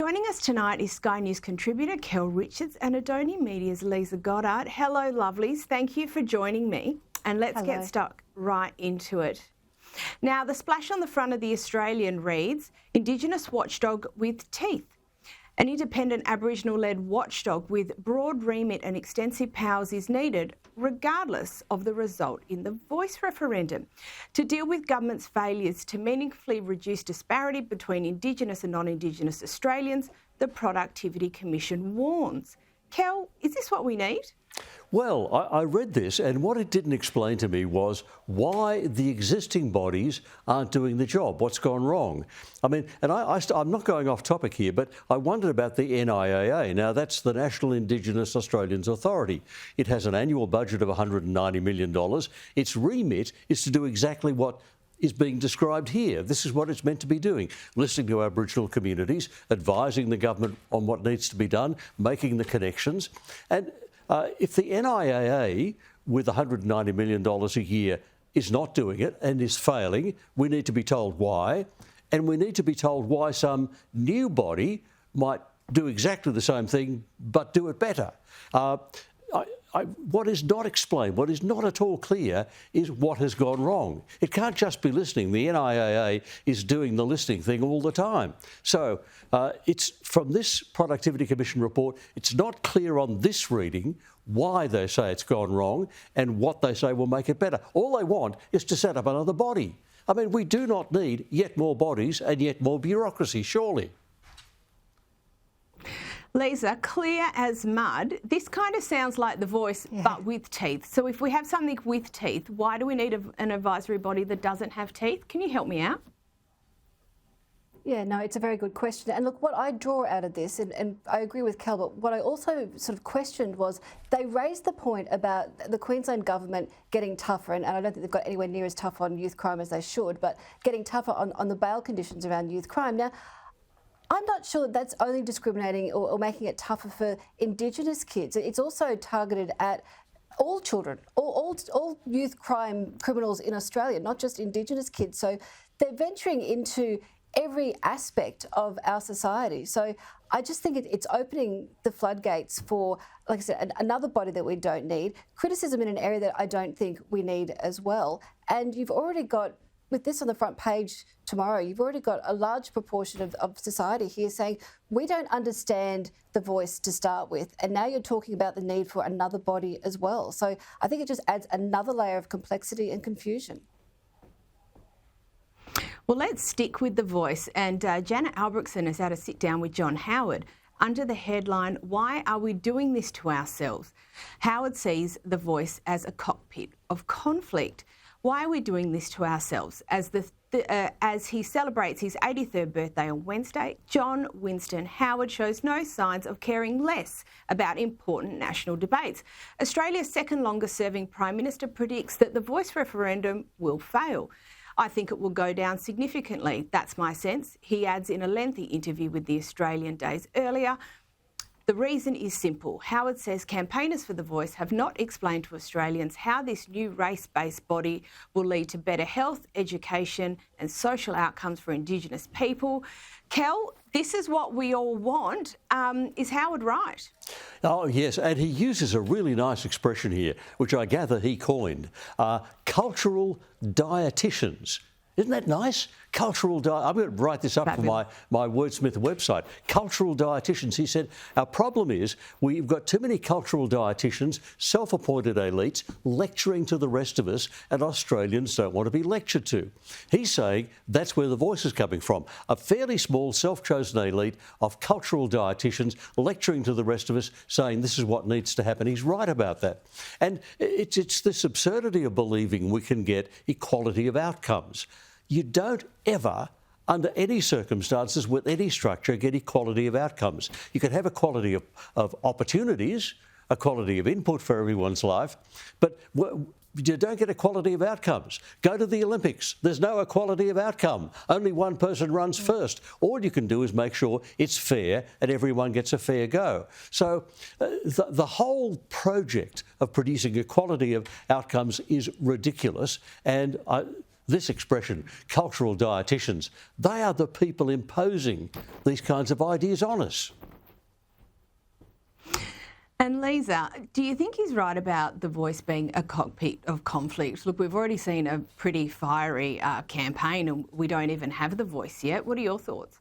Joining us tonight is Sky News contributor Kel Richards and Adonia Media's Leisa Goddard. Hello, lovelies. Thank you for joining me. And let's get stuck right into it. Now, the splash on the front of the Australian reads, Indigenous watchdog with teeth. An independent Aboriginal-led watchdog with broad remit and extensive powers is needed, regardless of the result in the voice referendum, to deal with government's failures to meaningfully reduce disparity between Indigenous and non-Indigenous Australians, the Productivity Commission warns. Kel, is this what we need? Well, I read this, and what it didn't explain to me was why the existing bodies aren't doing the job. What's gone wrong? I mean, and I'm not going off topic here, but I wondered about the NIAA. Now, that's the National Indigenous Australians Authority. It has an annual budget of $190 million. Its remit is to do exactly what is being described here. This is what it's meant to be doing, listening to Aboriginal communities, advising the government on what needs to be done, making the connections. And if the NIAA, with $190 million a year, is not doing it and is failing, we need to be told why. And we need to be told why some new body might do exactly the same thing but do it better. What is not explained, what is not at all clear, is what has gone wrong. It can't just be listening. The NIAA is doing the listening thing all the time. So it's from this Productivity Commission report, it's not clear on this reading why they say it's gone wrong and what they say will make it better. All they want is to set up another body. I mean, we do not need yet more bodies and yet more bureaucracy, surely. Leisa, clear as mud. This kind of sounds like The Voice, but with teeth. So if we have something with teeth, why do we need an advisory body that doesn't have teeth? Can you help me out? Yeah, no, it's a very good question. And look, what I draw out of this, and I agree with Kel, but what I also sort of questioned was they raised the point about the Queensland government getting tougher, and I don't think they've got anywhere near as tough on youth crime as they should, but getting tougher on the bail conditions around youth crime. Now, I'm not sure that that's only discriminating or making it tougher for Indigenous kids. It's also targeted at all children, all youth crime criminals in Australia, not just Indigenous kids. So they're venturing into every aspect of our society. So I just think it's opening the floodgates for, like I said, another body that we don't need, criticism in an area that I don't think we need as well. And you've already got, with this on the front page tomorrow, you've already got a large proportion of society here saying, we don't understand The Voice to start with, and now you're talking about the need for another body as well. So I think it just adds another layer of complexity and confusion. Well, let's stick with The Voice. And Janet Albrechtsen has had a sit down with John Howard under the headline, Why Are We Doing This to Ourselves? Howard sees The Voice as a cockpit of conflict. Why are we doing this to ourselves? As he celebrates his 83rd birthday on Wednesday, John Winston Howard shows no signs of caring less about important national debates. Australia's second longest serving Prime Minister predicts that the Voice referendum will fail. I think it will go down significantly. That's my sense. He adds in a lengthy interview with the Australian days earlier. The reason is simple. Howard says campaigners for The Voice have not explained to Australians how this new race-based body will lead to better health, education and social outcomes for Indigenous people. Kel, this is what we all want. Is Howard right? Oh, yes, and he uses a really nice expression here, which I gather he coined, cultural dietitians. Isn't that nice? I'm going to write this up for my Wordsmith website. Cultural dietitians. He said, our problem is we've got too many cultural dietitians, self-appointed elites, lecturing to the rest of us, and Australians don't want to be lectured to. He's saying that's where The Voice is coming from. A fairly small, self-chosen elite of cultural dietitians lecturing to the rest of us, saying this is what needs to happen. He's right about that. And it's this absurdity of believing we can get equality of outcomes. You don't ever, under any circumstances, with any structure, get equality of outcomes. You can have equality of opportunities, equality of input for everyone's life, but you don't get equality of outcomes. Go to the Olympics. There's no equality of outcome. Only one person runs first. All you can do is make sure it's fair and everyone gets a fair go. So the whole project of producing equality of outcomes is ridiculous, and this expression, cultural dietitians, they are the people imposing these kinds of ideas on us. And Leisa, do you think he's right about the voice being a cockpit of conflict? Look, we've already seen a pretty fiery campaign and we don't even have the voice yet. What are your thoughts?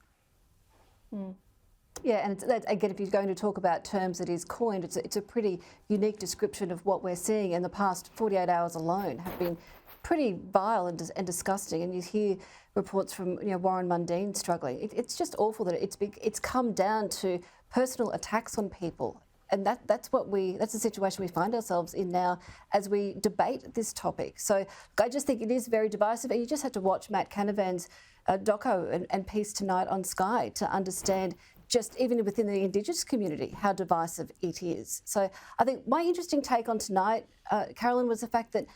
Yeah, and again, if you're going to talk about terms that is coined, it's a pretty unique description of what we're seeing. In the past 48 hours alone have been pretty vile and disgusting. And you hear reports from Warren Mundine struggling. It's just awful that it's come down to personal attacks on people. And that's the situation we find ourselves in now as we debate this topic. So I just think it is very divisive. And you just have to watch Matt Canavan's doco and piece tonight on Sky to understand just even within the Indigenous community how divisive it is. So I think my interesting take on tonight, Carolyn, was the fact that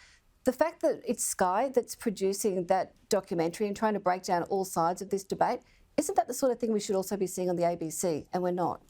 it's Sky that's producing that documentary and trying to break down all sides of this debate. Isn't that the sort of thing we should also be seeing on the ABC? And we're not.